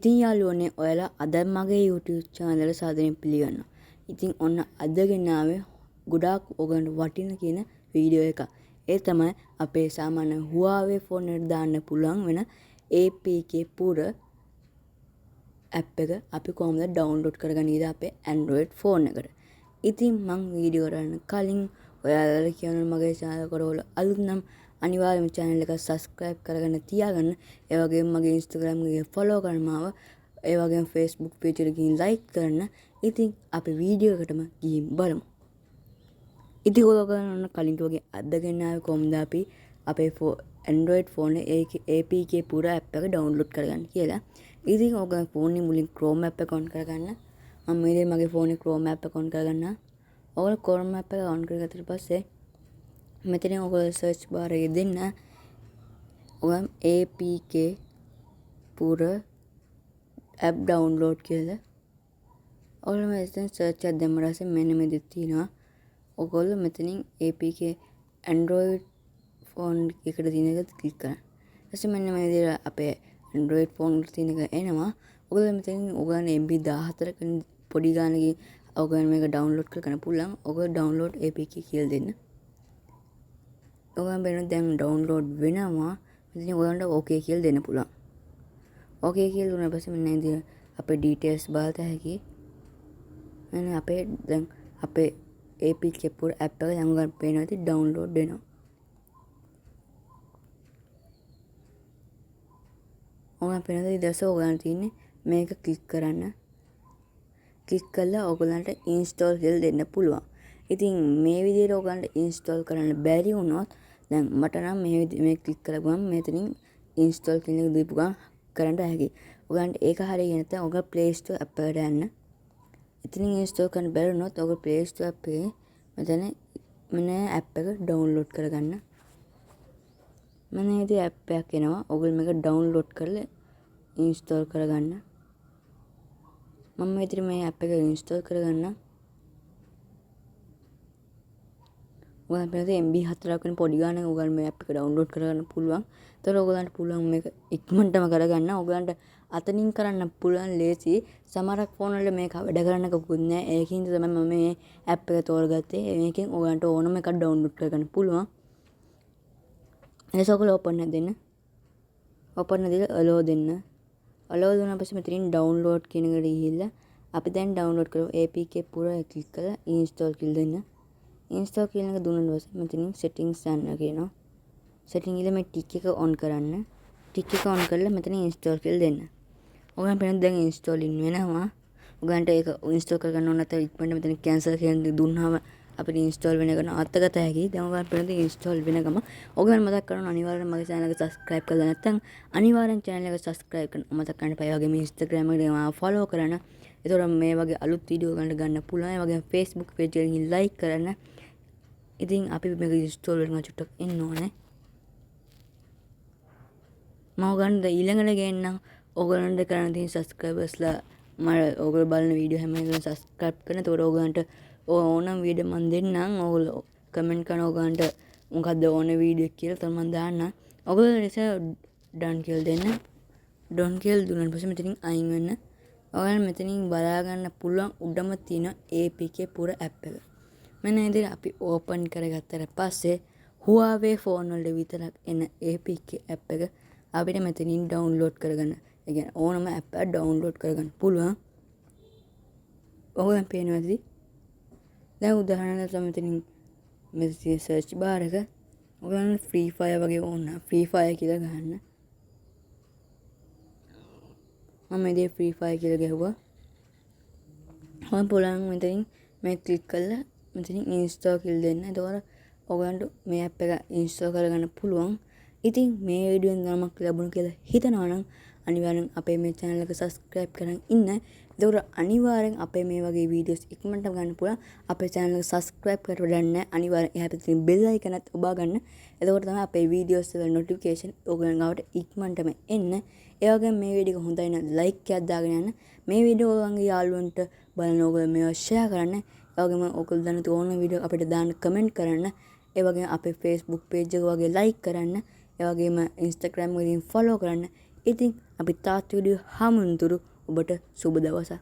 ඉතින් යාළුවනේ ඔයාලා අද මගේ YouTube channel එක සාදරයෙන් පිළිගන්නවා. ඉතින් ඔන්න අද ගෙනාවේ ගොඩාක් ඔයගලන්ට වටින කියන වීඩියෝ එකක්. ඒ තමයි අපේ සාමාන්‍ය Huawei phone එකට දාන්න පුළුවන් වෙන apkpura app එක අපි කොහොමද download කරගන්නේද අපේ android phone එකට. ඉතින් මම වීඩියෝ කරන්න කලින් ඔයාලට කියන්න මගේ channel එකට අලුත් නම් අනිවාර්යයෙන්ම channel එක subscribe කරගෙන තියාගන්න. ඒ වගේම මගේ Instagram එකේ follow කරන්න මාව. ඒ වගේම Facebook page එක ගිහින් like කරන්න. ඉතින් අපි වීඩියෝ එකටම ගිහින් බලමු. ඉතින් ඔයගොල්ලෝ කලින් වගේ අද ගෙනාවේ කොහොමද අපි අපේ android phone එකේ apkpura app එක download කරගන්න කියලා. ඉතින් ඔයගොල්ලෝ phone එකේ මුලින් Chrome app එක on කරගන්න. මම මේ මගේ phone එකේ Chrome app එක on කරගන්නවා. ඔයගොල්ලෝ Chrome app එක on කරගත්තට පස්සේ මෙතන ඔයගොල්ලෝ search bar එකේ දෙන්න ඔයගොල්ලෝ apkpura app download කියලා. ඔයගොල්ලෝ මෙතන search එකක් දැම්මම පස්සේ මෙන්න මෙතන තියෙනවා. ඔයගොල්ලෝ මෙතනින් apk android phone එකට තියෙන එක ක්ලික් කරන්න. ඊට මෙන්න මේ විදිහට අපේ android phone එකට තියෙන එක එනවා. ඔයගොල්ලෝ මෙතනින් ඔයගොල්ලෝ MB 14ක පොඩි ගානකින් ඔයගොල්ලෝ මේක download කරගන්න පුළුවන්. ඔයගොල්ලෝ download apk කියලා දෙන්න. ඔයගොල්ලෝ වෙන දැන් download වෙනවා. මෙතන ඔයගොල්ලන්ට okay කියලා දෙන්න පුළුවන්. okay කියලා දුන්නා පස්සේ මෙන්න ඉතින් අපේ details බලත හැකි. මෙන්න අපේ දැන් අපේ apkpura app එක දැන් ඔයගොල්ලන්ට පේනවා ඉතින් download වෙනවා. ඔයගොල්ලන් පේනද ඊදස ඔයගොල්ලන් තියෙන්නේ මේක ක්ලික් කරන්න. ක්ලික් කළා ඔයගොල්ලන්ට install කියලා දෙන්න පුළුවන්. ඉතින් මේ විදිහට ඔයගොල්ලන්ට install කරන්න බැරි වුණොත් දැන් මට නම් මේ ක්ලික් කරගමන් මෙතනින් install කියන එක දීපු ගමන් කරන්න හැකියි. ඔයගොල්ලන්ට ඒක හරියන්නේ නැත්නම් ඔයගොල්ලෝ Play Store app එකට යන්න. එතනින් install කරන්න බැරි වුණොත් ඔයගොල්ලෝ Play Store app එකේ මෙන්න app එක download කරගන්න. මෙන්න මේ app එකක් එනවා. ඔයගොල්ලෝ මේක download කරලා install කරගන්න. මම මෙතන මේ app එක install කරගන්න. ඔයගොල්ලන්ට මේ MB 4ක් වෙන පොඩි ගානක ඔයගොල්ලෝ මේ app එක download කරගන්න පුළුවන්. ඒතර ඔයගොල්ලන්ට පුළුවන් මේක ඉක්මනටම කරගන්න. ඔයගොල්ලන්ට අතනින් කරන්න පුළුවන් ලේසි. සමහරක් ෆෝන් වල මේක වැඩ කරන්න කකුත් නැහැ. ඒකින්ද තමයි මම මේ app එක තෝරගත්තේ. මේකෙන් ඔයගොල්ලන්ට ඕනම එකක් download කරගන්න පුළුවන්. එනිසා ඔයගොල්ලෝ open එක දෙන්න. open එක දීලා allow දෙන්න. allow දුන්නා පස්සේ මෙතනින් download කියන එකට ගිහිල්ලා අපි දැන් download කරමු apkpura එක ක්ලික් කරලා install කියලා දෙන්න. install කියන එක දුන්නාට පස්සේ මෙතනින් settings යන්න කියනවා. setting එකේ මේ tick එක on කරන්න. tick එක on කරලා මෙතන install කියලා දෙන්න. ඔයගොල්ලන් පේන දැන් installing වෙනවා. ඔයගොල්ලන්ට ඒක install කරගන්න ඕන නැත්නම් ඉක්මනට මෙතන cancel කියන දේ දුන්නාම අපිට install වෙන එක නවත්තගත හැකියි. දැන් ඔයගොල්ලන් පේන දේ install වෙන ගම ඔයගොල්ලන් මතක් කරගන්න අනිවාර්යෙන්ම මගේ channel එක subscribe කරලා නැත්නම් අනිවාර්යෙන් channel එක subscribe කරන්න මතක් කරන්න එපා. ඒ වගේම Instagram එකේ මාව follow කරන්න. ඒතකොට මේ වගේ අලුත් වීඩියෝ ගන්න පුළුවන්. ඒ වගේම Facebook page එකකින් like කරන්න. ඉතින් අපි මේක install වෙනවා චුට්ටක් ඉන්න ඕනේ. මම ඔයගලන්ට ඊළඟට ගේන්නම්. ඔයගලන්ට කරන්න තියෙන subscribersලා මම ඔයගොල්ලෝ බලන වීඩියෝ හැම එකකම subscribe කරන. ඒතකොට ඔයගලන්ට ඕනම වීඩියෝ මම දෙන්නම්. ඔයගොල්ලෝ comment කරන ඔයගලන්ට මොකද්ද ඕන වීඩියෝ කියලා තමයි මම දාන්නම්. ඔයගොල්ලෝ නිසා done කියලා දෙන්න. done කියලා දුන්නාට පස්සේ මෙතනින් අයින් වෙන්න. ඔයගලන් මෙතනින් බලා ගන්න පුළුවන් උඩම තියෙන apkpura app එක. මෙන්න ඉතින් අපි open කරගත්තට පස්සේ Huawei phone වල විතරක් එන apk app එක අපිට මෙතනින් download කරගන්න. ඒ කියන්නේ ඕනම app එකක් download කරගන්න පුළුවන්. ඔයගොල්ලන් පේනවාද? දැන් උදාහරණයක් තමයි මෙතනින් මෙතන search bar එක ඔයගොල්ලන් free fire වගේ ඕන free fire කියලා ගහන්න. මම මේ free fire කියලා ගහුවා. ඔයගොල්ලන් පුළුවන් මෙතනින් මේ click කරලා මෙතනින් install කියලා දෙන්න. එතකොට ඔයගොල්ලන්ට මේ app එක install කරගන්න පුළුවන්. ඉතින් මේ වීඩියෝෙන් නමක් ලැබුණ කියලා හිතනවා නම් අනිවාර්යෙන් අපේ මේ channel එක subscribe කරන් ඉන්න. එතකොට අනිවාර්යෙන් අපේ මේ වගේ වීඩියෝස් ඉක්මනට ගන්න පුළුවන්. අපේ channel එක subscribe කරගන්න අනිවාර්යෙන් එහා පැත්තේ තියෙන bell icon එකත් ඔබා ගන්න. එතකොට තමයි අපේ වීඩියෝස් වල notification ඔයගොල්ලන් ගාවට ඉක්මනටම එන්න. ඒ වගේම මේ වීඩියෝ එක හොඳයි නම් like එකක් දාගෙන යන්න. මේ වීඩියෝ ඔයගොල්ලන්ගේ යාළුවන්ට බලන්න ඔයගොල්ලෝ මේවා share කරන්න. ඒ වගේම ඔයගොල්ලෝ දැන ඕන වීඩියෝ අපිට දාන්න comment කරන්න. ඒ වගේම අපේ Facebook page එක වගේ like කරන්න. ඒ වගේම Instagram එකෙන් follow කරන්න. ඉතින් අපි තාත් වීඩියෝ හමුන්තුරු ඔබට සුබ දවසක්.